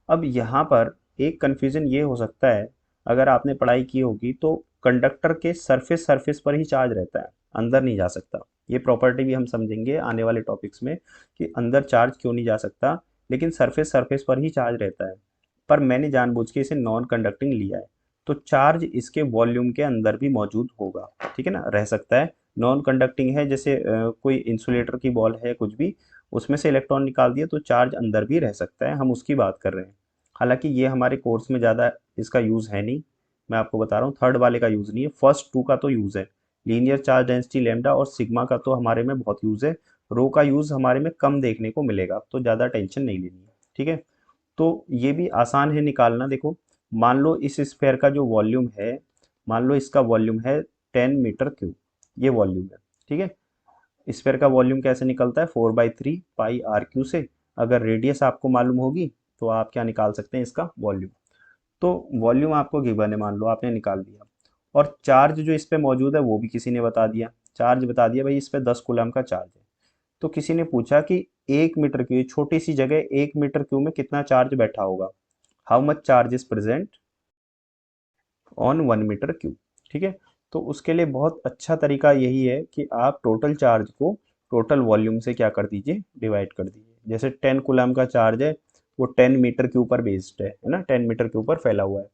Speaker 1: अब यहाँ पर एक कन्फ्यूज़न ये हो सकता है, अगर आपने पढ़ाई की होगी तो कंडक्टर के सरफेस सरफेस पर ही चार्ज रहता है, अंदर नहीं जा सकता। ये प्रॉपर्टी भी हम समझेंगे आने वाले टॉपिक्स में कि अंदर चार्ज क्यों नहीं जा सकता, लेकिन सरफेस सरफेस पर ही चार्ज रहता है। पर मैंने जानबूझ के इसे नॉन कंडक्टिंग लिया है, तो चार्ज इसके वॉल्यूम के अंदर भी मौजूद होगा। ठीक है ना, रह सकता है। नॉन कंडक्टिंग है, जैसे कोई इंसुलेटर की बॉल है, कुछ भी, उसमें से इलेक्ट्रॉन निकाल दिया तो चार्ज अंदर भी रह सकता है, हम उसकी बात कर रहे हैं। हालांकि ये हमारे कोर्स में ज़्यादा इसका यूज़ है नहीं, मैं आपको बता रहा हूँ, थर्ड वाले का यूज़ नहीं है, फर्स्ट टू का तो यूज़ है। लीनियर चार्ज डेंसिटी लैम्डा और सिग्मा का तो हमारे में बहुत यूज़ है। रो का यूज़ हमारे में कम देखने को मिलेगा, तो ज़्यादा टेंशन नहीं लेनी है। ठीक है, तो ये भी आसान है निकालना। देखो, मान लो इस स्फेयर का जो वॉल्यूम है, मान लो इसका वॉल्यूम है 10 मीटर क्यूब, ये वॉल्यूम है। ठीक है, स्फेयर का वॉल्यूम कैसे निकलता है, 4/3 पाई r क्यू से। अगर रेडियस आपको मालूम होगी तो आप क्या निकाल सकते हैं, इसका वॉल्यूम। तो वॉल्यूम आपको गिवन है, मान लो आपने निकाल दिया। और चार्ज जो इस पे मौजूद है वो भी किसी ने बता दिया, चार्ज बता दिया भाई, इस पे 10 कूलम का चार्ज है। तो किसी ने पूछा कि 1 मीटर क्यूब, छोटी सी जगह 1 मीटर क्यूब में कितना चार्ज बैठा होगा, how much charge is present on 1 metre cube. ठीक है। तो उसके लिए बहुत अच्छा तरीका यही है कि आप टोटल चार्ज को टोटल वॉल्यूम से क्या कर दीजिए, डिवाइड कर दीजिए। जैसे 10 कूलम का चार्ज है, वो 10 मीटर के ऊपर बेस्ड है ना, 10 मीटर के ऊपर फैला हुआ है।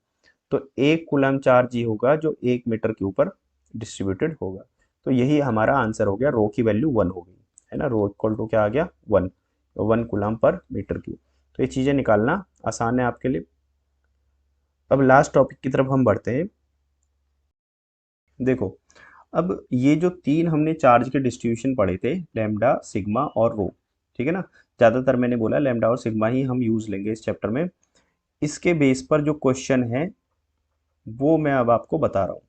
Speaker 1: तो 1 कूलम चार्ज ही होगा जो 1 मीटर के ऊपर डिस्ट्रीब्यूटेड होगा। तो यही हमारा आंसर हो गया, रो की वैल्यू 1 हो गई, है ना। रो इक्वल टू क्या आ गया, 1, 1 कूलम पर मीटर क्यूब। तो ये चीज़ें निकालना आसान है आपके लिए। अब लास्ट टॉपिक की तरफ हम बढ़ते हैं। देखो, अब ये जो तीन हमने चार्ज के डिस्ट्रीब्यूशन पढ़े थे, लैम्डा, सिग्मा और रो, ठीक है ना। ज़्यादातर मैंने बोला लैम्डा और सिग्मा ही हम यूज़ लेंगे इस चैप्टर में। इसके बेस पर जो क्वेश्चन है वो मैं अब आपको बता रहा हूँ।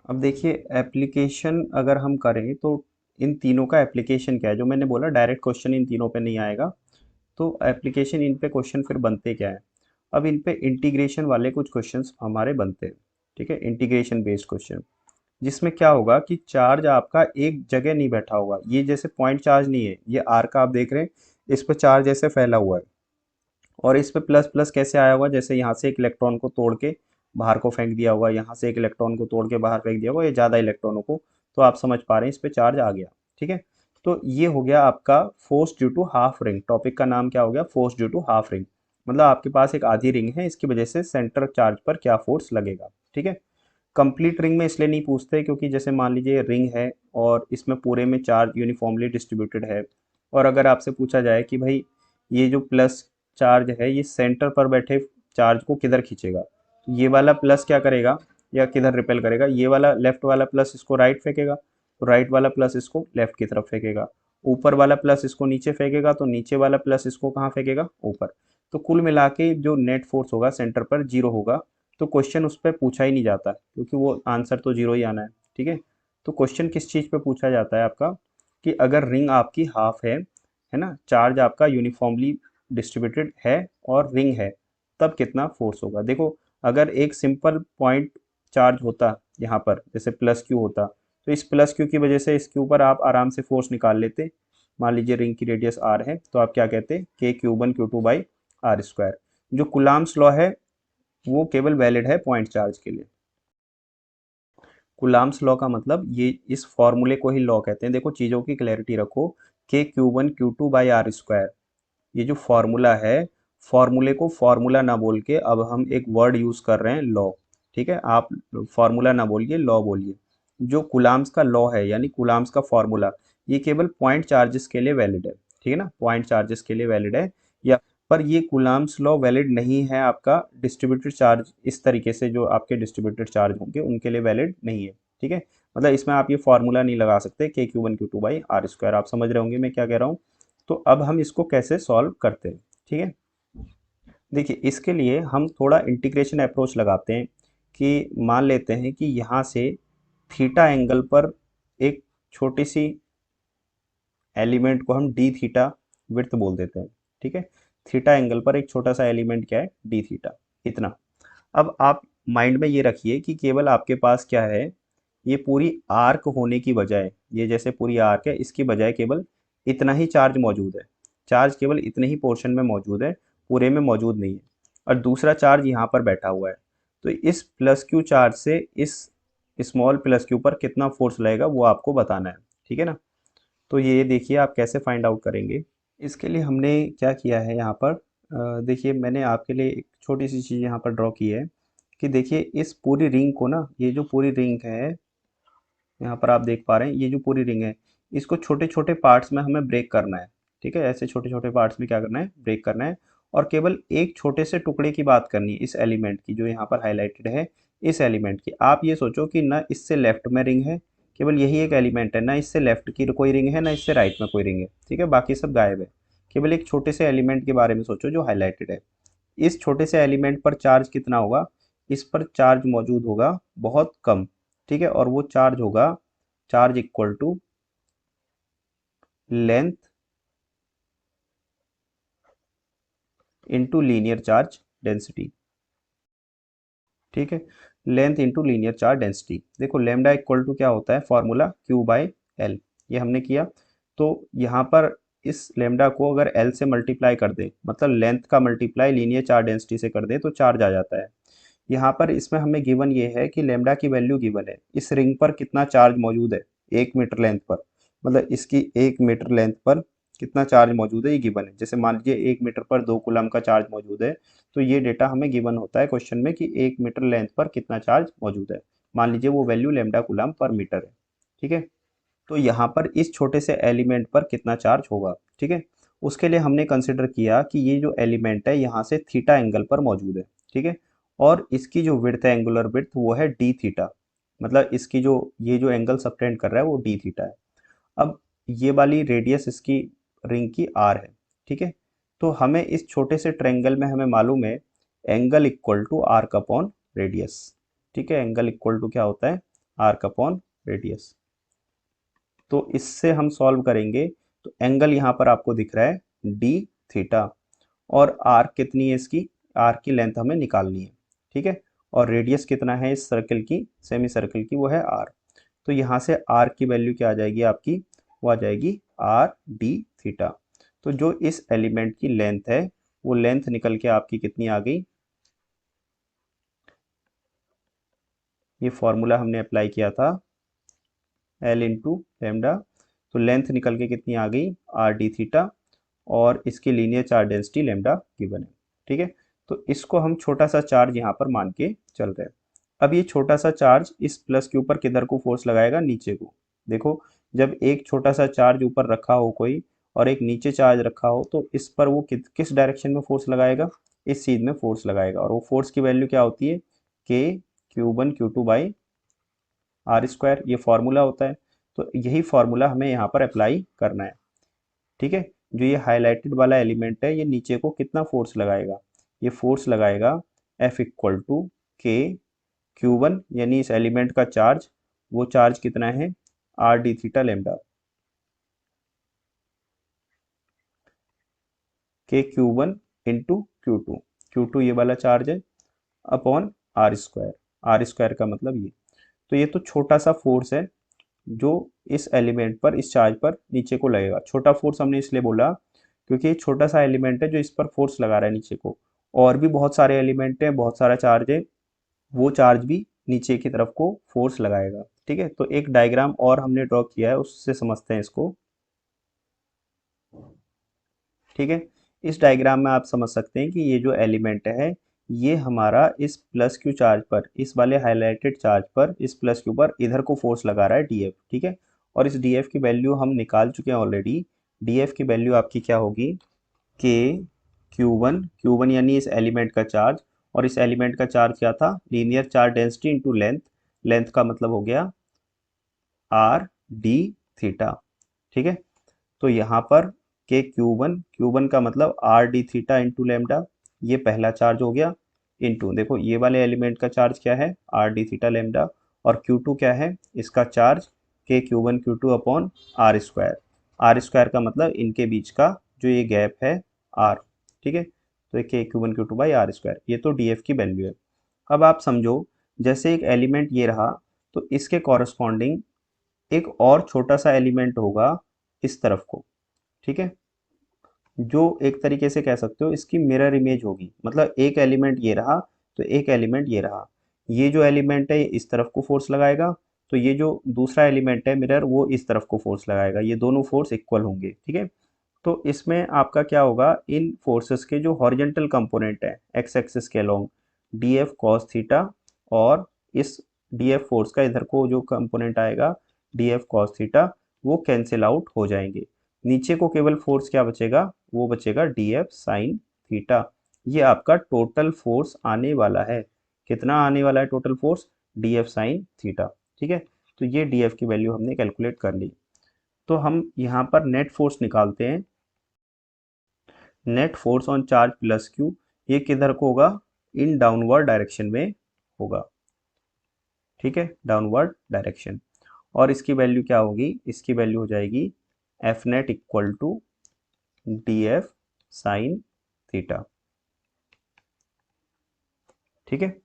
Speaker 1: अब देखिए, एप्लीकेशन अगर हम करें तो इन तीनों का एप्लीकेशन क्या है, जो मैंने बोला डायरेक्ट क्वेश्चन इन तीनों पे नहीं आएगा। तो एप्लीकेशन इन पे क्वेश्चन फिर बनते क्या है। अब इन पे इंटीग्रेशन वाले कुछ क्वेश्चंस हमारे बनते हैं, ठीक है, इंटीग्रेशन बेस्ड क्वेश्चन। जिसमें क्या होगा कि चार्ज आपका एक जगह नहीं बैठा होगा, ये जैसे पॉइंट चार्ज नहीं है, ये आर का आप देख रहे हैं, इस पर चार्ज ऐसे फैला हुआ है। और इस पे प्लस प्लस कैसे आया होगा, जैसे यहाँ से एक इलेक्ट्रॉन को तोड़ के बाहर को फेंक दिया होगा, यहाँ से एक इलेक्ट्रॉन को तोड़ के बाहर फेंक दिया होगा, ये ज़्यादा इलेक्ट्रॉनों को, तो आप समझ पा रहे हैं इस पे चार्ज आ गया, ठीक है। तो ये हो गया आपका force due to half ring. Topic का नाम क्या हो गया, force due to half ring. मतलब आपके पास एक आधी रिंग है, इसकी वजह से सेंटर चार्ज पर क्या फोर्स लगेगा, ठीक है। कंप्लीट रिंग में इसलिए नहीं पूछते क्योंकि जैसे मान लीजिए रिंग है और इसमें पूरे में चार्ज यूनिफॉर्मली डिस्ट्रीब्यूटेड है, और अगर आपसे पूछा जाए कि भाई ये जो प्लस चार्ज है ये सेंटर पर बैठे चार्ज को किधर खींचेगा, तो ये वाला प्लस क्या करेगा या किधर रिपेल करेगा, ये वाला लेफ्ट वाला प्लस इसको राइट फेंकेगा, तो राइट वाला प्लस इसको लेफ्ट की तरफ फेंकेगा। ऊपर वाला प्लस इसको नीचे फेंकेगा, तो नीचे वाला प्लस इसको कहाँ फेंकेगा, ऊपर। तो कुल मिला के जो नेट फोर्स होगा सेंटर पर जीरो होगा। तो क्वेश्चन उस पर पूछा ही नहीं जाता क्योंकि वो आंसर तो जीरो ही आना है, ठीक है। तो क्वेश्चन किस चीज़ पे पूछा जाता है आपका, कि अगर रिंग आपकी हाफ है ना, चार्ज आपका यूनिफॉर्मली डिस्ट्रीब्यूटेड है और रिंग है, तब कितना फोर्स होगा। देखो, अगर एक सिंपल पॉइंट चार्ज होता यहाँ पर, जैसे प्लस क्यू होता, तो इस प्लस क्यू की वजह से इसके ऊपर आप आराम से फोर्स निकाल लेते। मान लीजिए रिंग की रेडियस आर है, तो आप क्या कहते, k q 1 q 2 by r square. जो कुलाम्स लॉ है वो केवल वैलिड है पॉइंट चार्ज के लिए। कुलाम्स लॉ का मतलब ये, इस फॉर्मूले को ही लॉ कहते हैं। देखो, चीज़ों की क्लैरिटी रखो, k q 1 q 2 by r square, ये जो फॉर्मूला है, फॉर्मूले को फॉर्मूला ना बोल के अब हम एक वर्ड यूज़ कर रहे हैं, लॉ, ठीक है। आप फॉर्मूला ना बोलिए, लॉ बोलिए। जो कुलाम्स का लॉ है यानी कुलाम्स का फॉर्मूला, ये केवल पॉइंट चार्जेस के लिए वैलिड है, ठीक है ना, पॉइंट चार्जेस के लिए वैलिड है। या पर ये कुलाम्स लॉ वैलिड नहीं है आपका डिस्ट्रीब्यूटेड चार्ज, इस तरीके से जो आपके डिस्ट्रीब्यूटेड चार्ज होंगे उनके लिए वैलिड नहीं है, ठीक है। मतलब इसमें आप ये फॉर्मूला नहीं लगा सकते, k q 1 q 2 by r square. आप समझ रहे होंगे मैं क्या कह रहा हूँ। तो अब हम इसको कैसे सॉल्व करते हैं, ठीक है। देखिए, इसके लिए हम थोड़ा इंटीग्रेशन अप्रोच लगाते हैं, कि मान लेते हैं कि यहाँ से थीटा एंगल पर एक छोटी सी एलिमेंट को हम डी थीटा विड्थ बोल देते हैं, ठीक है। थीटा एंगल पर एक छोटा सा एलिमेंट क्या है, डी थीटा, इतना। अब आप माइंड में ये रखिए कि केवल आपके पास क्या है, ये पूरी आर्क होने की बजाय, ये जैसे पूरी आर्क है, इसकी बजाय केवल इतना ही चार्ज मौजूद है। चार्ज केवल इतने ही पोर्शन में मौजूद है, पूरे में मौजूद नहीं है। और दूसरा चार्ज यहाँ पर बैठा हुआ है। तो इस प्लस क्यू चार्ज से इस स्मॉल प्लस क्यू पर कितना फोर्स लगेगा वो आपको बताना है, ठीक है ना। तो ये देखिए आप कैसे फाइंड आउट करेंगे। इसके लिए हमने क्या किया है यहाँ पर, देखिए मैंने आपके लिए एक छोटी सी चीज़ यहाँ पर ड्रॉ की है, कि देखिए इस पूरी रिंग को ना, ये जो पूरी रिंग है, यहाँ पर आप देख पा रहे हैं ये जो पूरी रिंग है, इसको छोटे छोटे पार्ट्स में हमें ब्रेक करना है, ठीक है। ऐसे छोटे छोटे पार्ट्स में क्या करना है, ब्रेक करना है। और केवल एक छोटे से टुकड़े की बात करनी है, इस एलिमेंट की जो यहाँ पर हाईलाइटेड है, इस एलिमेंट की। आप ये सोचो कि ना इससे लेफ्ट में रिंग है, केवल यही एक एलिमेंट है, ना इससे लेफ्ट की कोई रिंग है, ना इससे राइट में कोई रिंग है, ठीक है, बाकी सब गायब है। केवल एक छोटे से एलिमेंट के बारे में सोचो जो हाईलाइटेड है। इस छोटे से एलिमेंट पर चार्ज कितना होगा, इस पर चार्ज मौजूद होगा बहुत कम, ठीक है। और वो चार्ज होगा, charge equal to length into linear charge density, ठीक है। Length into linear charge density. देखो लेमडा इक्वल टू क्या होता है, फॉर्मूला क्यू बाई एल, ये हमने किया। तो यहाँ पर इस लेमडा को अगर एल से मल्टीप्लाई कर दे, मतलब लेंथ का मल्टीप्लाई लीनियर चार्ज डेंसिटी से कर दे, तो चार्ज आ जाता है। यहाँ पर इसमें हमें गिवन ये है कि लेमडा की वैल्यू गिवन है, इस रिंग पर कितना चार्ज मौजूद है 1 मीटर लेंथ पर, मतलब इसकी 1 मीटर लेंथ पर कितना चार्ज मौजूद है ये गिवन है। जैसे मान लीजिए 1 मीटर पर 2 कूलम का चार्ज मौजूद है, तो ये डेटा हमें गिवन होता है क्वेश्चन में कि 1 मीटर लेंथ पर कितना चार्ज मौजूद है। मान लीजिए वो value lambda coulomb per metre है। ठीक है, तो यहाँ पर इस छोटे से एलिमेंट पर कितना चार्ज होगा। ठीक है, उसके लिए हमने कंसिडर किया कि ये जो एलिमेंट है यहाँ से थीटा एंगल पर मौजूद है। ठीक है, और इसकी जो विड्थ है, एंगुलर विड्थ, वो है डी थीटा, मतलब इसकी जो ये जो एंगल सबटेंड कर रहा है वो डी थीटा है। अब ये वाली रेडियस इसकी रिंग की आर है। ठीक है, तो हमें इस छोटे से ट्रायंगल में हमें मालूम है angle equal to arc upon radius. ठीक है, एंगल इक्वल टू क्या होता है, आर्क अपॉन रेडियस। तो इससे हम सॉल्व करेंगे, तो एंगल यहाँ पर आपको दिख रहा है डी थीटा, और आर कितनी है इसकी, आर की लेंथ हमें निकालनी है। ठीक है, और रेडियस कितना है इस सर्कल की, सेमी सर्कल की, वो है आर। तो यहाँ से आर की वैल्यू क्या आ जाएगी आपकी, वो आ जाएगी आर डी थीटा। तो जो इस एलिमेंट की लेंथ है वो लेंथ निकल के आपकी कितनी आ गई, ये फॉर्मूला हमने अप्लाई किया था एल इंटू लेमडा, तो लेंथ निकल के कितनी आ गई आर डी थीटा, और इसकी linear charge density lambda given है। ठीक है, तो इसको हम छोटा सा चार्ज यहाँ पर मान के चल रहे हैं। अब ये छोटा सा चार्ज इस प्लस के ऊपर किधर को फोर्स लगाएगा, नीचे को। देखो, जब एक छोटा सा चार्ज ऊपर रखा हो कोई और एक नीचे चार्ज रखा हो, तो इस पर वो किस डायरेक्शन में फोर्स लगाएगा, इस चीज में फोर्स लगाएगा। और वो फोर्स की वैल्यू क्या होती है, k Q1 Q2 by r square, ये फॉर्मूला होता है। तो यही फॉर्मूला हमें यहाँ पर अप्लाई करना है। ठीक है, जो ये हाईलाइटेड वाला एलिमेंट है ये नीचे को कितना फोर्स लगाएगा, ये फोर्स लगाएगा F इक्वल टू के Q1, यानी इस एलिमेंट का चार्ज, वो चार्ज कितना है आर डी थीटा लेमडा, के Q1 इंटू Q2 ये वाला चार्ज है, upon r square, r square का मतलब ये। तो ये तो छोटा सा फोर्स है जो इस एलिमेंट पर, इस चार्ज पर नीचे को लगेगा। छोटा फोर्स हमने इसलिए बोला क्योंकि ये छोटा सा एलिमेंट है जो इस पर फोर्स लगा रहा है नीचे को, और भी बहुत सारे एलिमेंट हैं, बहुत सारा चार्ज है, वो चार्ज भी नीचे की तरफ को फोर्स लगाएगा। ठीक है, तो एक डायग्राम और हमने ड्रॉ किया है, उससे समझते हैं इसको। ठीक है, इस डायग्राम में आप समझ सकते हैं कि ये जो एलिमेंट है ये हमारा इस प्लस क्यू चार्ज पर, इस वाले हाईलाइटेड चार्ज पर, इस प्लस क्यू पर इधर को फोर्स लगा रहा है डीएफ। ठीक है, और इस डीएफ की वैल्यू हम निकाल चुके हैं ऑलरेडी। डीएफ की वैल्यू आपकी क्या होगी, के क्यू वन यानी इस एलिमेंट का चार्ज, और इस एलिमेंट का चार्ज क्या था, linear charge density into length, length का मतलब हो गया आर डी थीटा। ठीक है, तो यहाँ पर के क्यू वन का मतलब are d theta into lambda, ये पहला चार्ज हो गया, इंटू देखो ये वाले एलिमेंट का चार्ज क्या है आर डी थीटा लेमडा, और Q2 क्या है, इसका charge k Q1 Q2 upon r square. R square का मतलब इनके बीच का जो ये गैप है आर। ठीक है, तो ये के Q1 Q2 by r square, ये तो डी एफ की वैल्यू है। अब आप समझो, जैसे एक एलिमेंट ये रहा, तो इसके कॉरस्पॉन्डिंग एक और छोटा सा एलिमेंट होगा इस तरफ को। ठीक है, जो एक तरीके से कह सकते हो इसकी मिरर इमेज होगी, मतलब एक एलिमेंट ये रहा तो एक एलिमेंट ये रहा, ये जो एलिमेंट है इस तरफ को फोर्स लगाएगा, तो ये जो दूसरा एलिमेंट है मिरर वो इस तरफ को फोर्स लगाएगा, ये दोनों फोर्स इक्वल होंगे। ठीक है, तो इसमें आपका क्या होगा, इन फोर्सेस के जो हॉरिजेंटल कंपोनेंट है एक्स एक्सिस के along, D F cos theta, और इस डी एफ फोर्स का इधर को जो कंपोनेंट आएगा डी एफ कॉस थीटा, वो कैंसिल आउट हो जाएंगे। नीचे को केवल फोर्स क्या बचेगा, वो बचेगा डी एफ साइन थीटा। ये आपका टोटल फोर्स आने वाला है, कितना आने वाला है total force, D F sine theta. ठीक है, तो ये डी एफ की वैल्यू हमने कैलकुलेट कर ली। तो हम यहाँ पर नेट फोर्स निकालते हैं। Net force on charge plus Q, ये किधर को होगा, इन डाउनवर्ड डायरेक्शन में होगा। ठीक है, डाउनवर्ड डायरेक्शन, और इसकी वैल्यू क्या होगी, इसकी वैल्यू हो जाएगी F net equal to d F sine theta. ठीक है,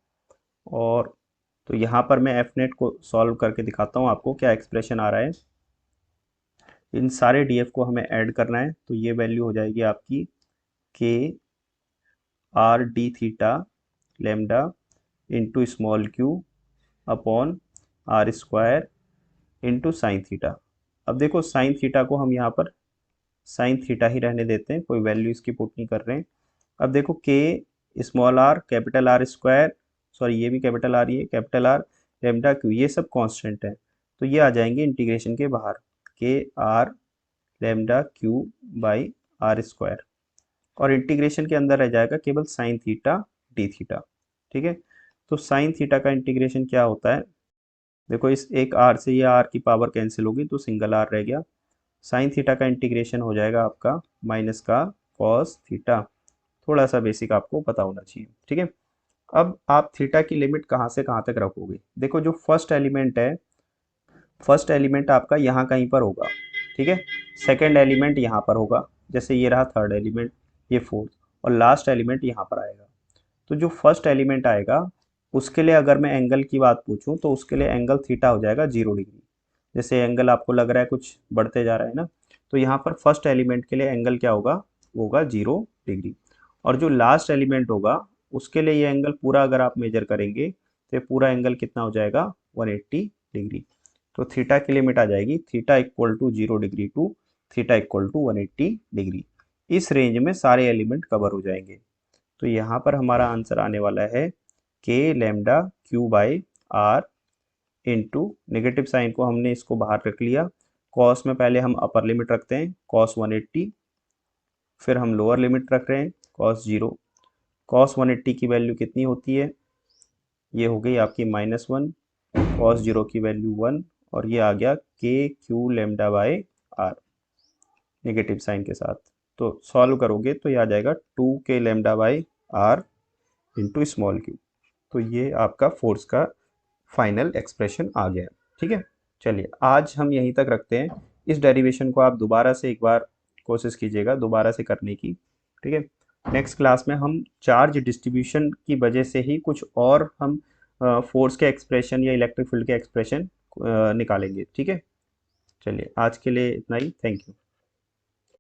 Speaker 1: और तो यहाँ पर मैं एफ नेट को सॉल्व करके दिखाता हूँ आपको क्या एक्सप्रेशन आ रहा है। इन सारे डी एफ को हमें ऐड करना है, तो ये वैल्यू हो जाएगी आपकी k r d theta lambda into small q upon r square into sine theta. अब देखो साइन थीटा को हम यहाँ पर साइन थीटा ही रहने देते हैं, कोई वैल्यू इसकी पुट नहीं कर रहे हैं। अब देखो के small are capital R square, sorry ये भी कैपिटल आर, ये कैपिटल आर, लेमडा क्यू, ये सब कांस्टेंट है, तो ये आ जाएंगे इंटीग्रेशन के बाहर, k r lambda q by r square, और इंटीग्रेशन के अंदर रह जाएगा केवल साइन थीटा डी थीटा। ठीक है, तो साइन थीटा का इंटीग्रेशन क्या होता है, देखो इस एक आर से ये आर की पावर कैंसिल होगी तो सिंगल आर रह गया। साइन थीटा का इंटीग्रेशन हो जाएगा आपका माइनस का कॉस थीटा। थोड़ा सा बेसिक आपको पता होना चाहिए। ठीक है, अब आप थीटा की लिमिट कहाँ से कहाँ तक रखोगे, देखो जो फर्स्ट एलिमेंट है, फर्स्ट एलिमेंट आपका यहाँ कहीं पर होगा, ठीक है, सेकंड एलिमेंट यहाँ पर होगा, जैसे ये रहा थर्ड एलिमेंट, ये फोर्थ, और लास्ट एलिमेंट यहाँ पर आएगा। तो जो फर्स्ट एलिमेंट आएगा उसके लिए अगर मैं एंगल की बात पूछूं तो उसके लिए एंगल थीटा हो जाएगा 0 डिग्री। जैसे एंगल आपको लग रहा है कुछ बढ़ते जा रहा है ना, तो यहाँ पर फर्स्ट एलिमेंट के लिए एंगल क्या होगा, वो होगा 0 डिग्री। और जो लास्ट एलिमेंट होगा उसके लिए ये एंगल पूरा अगर आप मेजर करेंगे तो ये पूरा एंगल कितना हो जाएगा, 180 डिग्री। तो थीटा की लिमिट आ जाएगी theta equal to 0 degree to theta equal to 180 degree. इस रेंज में सारे एलिमेंट कवर हो जाएंगे। तो यहाँ पर हमारा आंसर आने वाला है k lambda q by r into, negative sign को हमने इसको बाहर रख लिया, कॉस में पहले हम अपर लिमिट रखते हैं कॉस 180, फिर हम लोअर लिमिट रख रहे हैं कॉस 0। कॉस 180 की वैल्यू कितनी होती है, ये हो गई आपकी -1, कॉस 0 की वैल्यू 1, और ये आ गया k q lambda by r negative sign के साथ। तो सॉल्व करोगे तो ये आ जाएगा 2 k lambda by r into small q. तो ये आपका फोर्स का फाइनल एक्सप्रेशन आ गया। ठीक है, चलिए आज हम यहीं तक रखते हैं। इस डेरिवेशन को आप दोबारा से एक बार कोशिश कीजिएगा दोबारा से करने की। ठीक है, नेक्स्ट क्लास में हम चार्ज डिस्ट्रीब्यूशन की वजह से ही कुछ और हम फोर्स के एक्सप्रेशन या इलेक्ट्रिक फील्ड के एक्सप्रेशन निकालेंगे। ठीक है, चलिए आज के लिए इतना ही, थैंक यू।